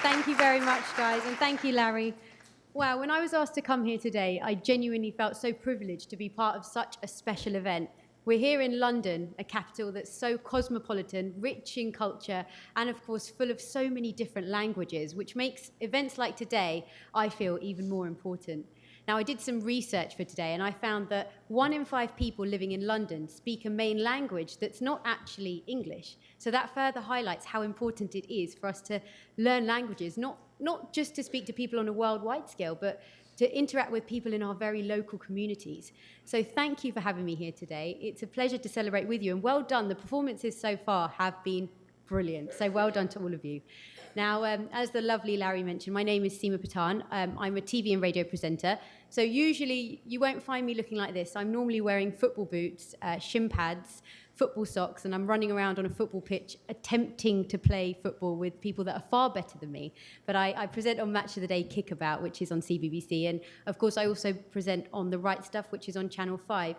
Thank you very much, guys, and thank you, Larry. Wow, when I was asked to come here today, I genuinely felt so privileged to be part of such a special event. We're here in London, a capital that's so cosmopolitan, rich in culture, and of course full of so many different languages, which makes events like today, I feel, even more important. Now, I did some research for today, and I found that 1 in 5 people living in London speak a main language that's not actually English. So that further highlights how important it is for us to learn languages, not just to speak to people on a worldwide scale, but to interact with people in our very local communities. So thank you for having me here today. It's a pleasure to celebrate with you, and well done. The performances so far have been brilliant, so well done to all of you. Now, as the lovely Larry mentioned, my name is Seema Patan. I'm a TV and radio presenter. So usually you won't find me looking like this. I'm normally wearing football boots, shin pads, football socks, and I'm running around on a football pitch attempting to play football with people that are far better than me. But I present on Match of the Day Kickabout, which is on CBBC, and of course I also present on The Right Stuff, which is on Channel 5.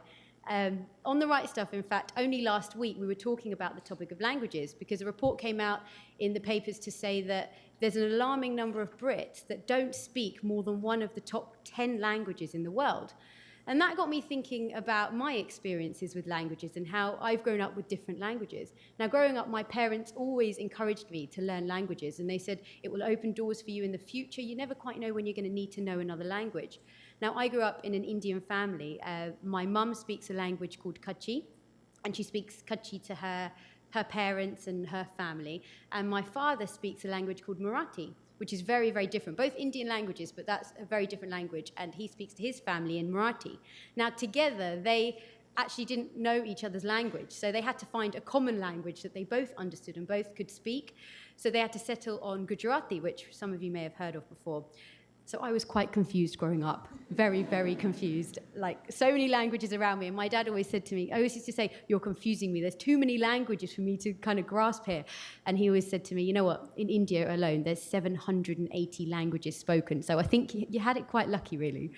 On The Right Stuff, in fact, only last week we were talking about the topic of languages, because a report came out in the papers to say that there's an alarming number of Brits that don't speak more than one of the top 10 languages in the world. And that got me thinking about my experiences with languages and how I've grown up with different languages. Now, growing up, my parents always encouraged me to learn languages, and they said it will open doors for you in the future. You never quite know when you're going to need to know another language. Now, I grew up in an Indian family. My mum speaks a language called Kutchi, and she speaks Kutchi to her parents and her family. And my father speaks a language called Marathi, which is very, very different. Both Indian languages, but that's a very different language, and he speaks to his family in Marathi. Now, together, they actually didn't know each other's language, so they had to find a common language that they both understood and both could speak. So they had to settle on Gujarati, which some of you may have heard of before. So I was quite confused growing up, very, very confused. Like, so many languages around me, and my dad always said to me, I always used to say, you're confusing me, there's too many languages for me to kind of grasp here. And he always said to me, you know what, in India alone, there's 780 languages spoken, so I think you had it quite lucky, really.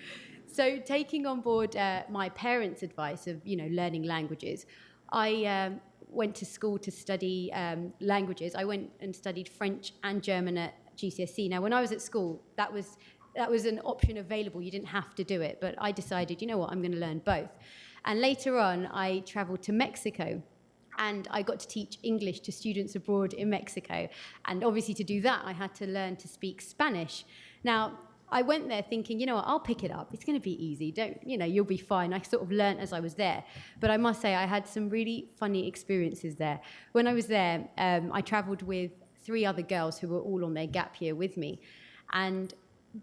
So taking on board my parents' advice of, learning languages, I went to school to study languages. I went and studied French and German at GCSE. Now, when I was at school, that was an option available. You didn't have to do it. But I decided, you know what, I'm going to learn both. And later on, I traveled to Mexico, and I got to teach English to students abroad in Mexico. And obviously, to do that, I had to learn to speak Spanish. Now, I went there thinking, you know what, I'll pick it up. It's going to be easy. You'll be fine. I sort of learned as I was there. But I must say, I had some really funny experiences there. When I was there, I traveled with 3 other girls who were all on their gap year with me. And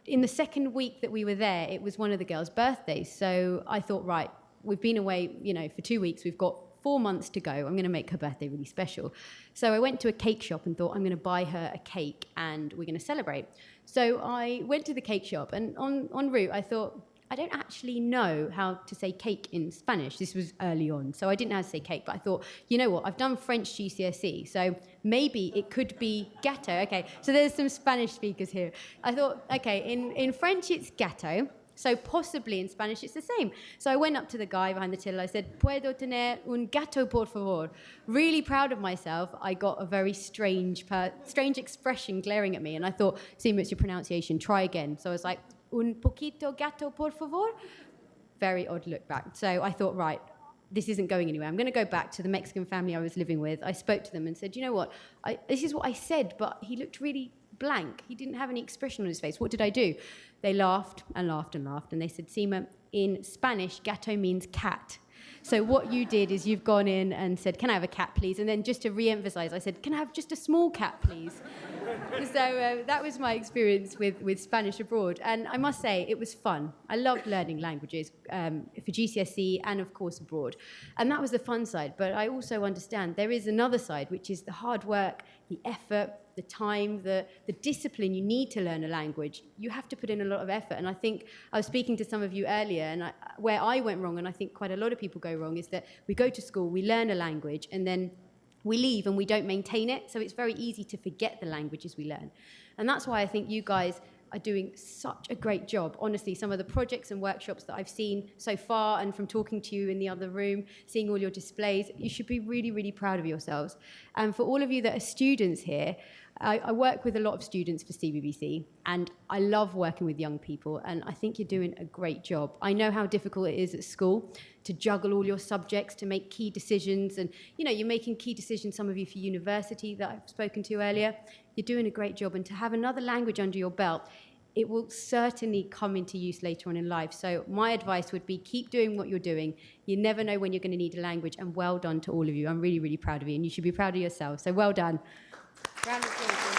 in the second week that we were there, it was one of the girls' birthdays. So I thought, right, we've been away, for 2 weeks. We've got 4 months to go. I'm going to make her birthday really special. So I went to a cake shop and thought, I'm going to buy her a cake and we're going to celebrate. So I went to the cake shop, and en route, I thought, I don't actually know how to say cake in Spanish. This was early on, so I didn't know how to say cake, but I thought, you know what, I've done French GCSE, so maybe it could be gâteau. Okay, so there's some Spanish speakers here. I thought, okay, in French it's gâteau, so possibly in Spanish it's the same. So I went up to the guy behind the till, I said, ¿Puedo tener un gato, por favor? Really proud of myself, I got a very strange expression glaring at me, and I thought, Seema, it's your pronunciation, try again. So I was like, un poquito gato, por favor? Very odd look back. So I thought, right, this isn't going anywhere. I'm going to go back to the Mexican family I was living with. I spoke to them and said, you know what, this is what I said, but he looked really blank. He didn't have any expression on his face. What did I do? They laughed and laughed and laughed, and they said, Seema, in Spanish, gato means cat. So what you did is you've gone in and said, can I have a cat, please? And then just to re-emphasize, I said, can I have just a small cat, please? So that was my experience with Spanish abroad. And I must say, it was fun. I loved learning languages for GCSE and, of course, abroad. And that was the fun side. But I also understand there is another side, which is the hard work, the effort, the time, the discipline you need to learn a language. You have to put in a lot of effort. And I think I was speaking to some of you earlier, and where I went wrong, and I think quite a lot of people go wrong, is that we go to school, we learn a language, and then we leave and we don't maintain it. So it's very easy to forget the languages we learn. And that's why I think you guys are doing such a great job. Honestly, some of the projects and workshops that I've seen so far, and from talking to you in the other room, seeing all your displays, you should be really, really proud of yourselves. And for all of you that are students here, I work with a lot of students for CBBC, and I love working with young people, and I think you're doing a great job. I know how difficult it is at school to juggle all your subjects, to make key decisions, and you're making key decisions, some of you for university that I've spoken to earlier. You're doing a great job, and to have another language under your belt, it will certainly come into use later on in life. So my advice would be keep doing what you're doing. You never know when you're going to need a language, and well done to all of you. I'm really, really proud of you, and you should be proud of yourselves. So well done. Round of applause.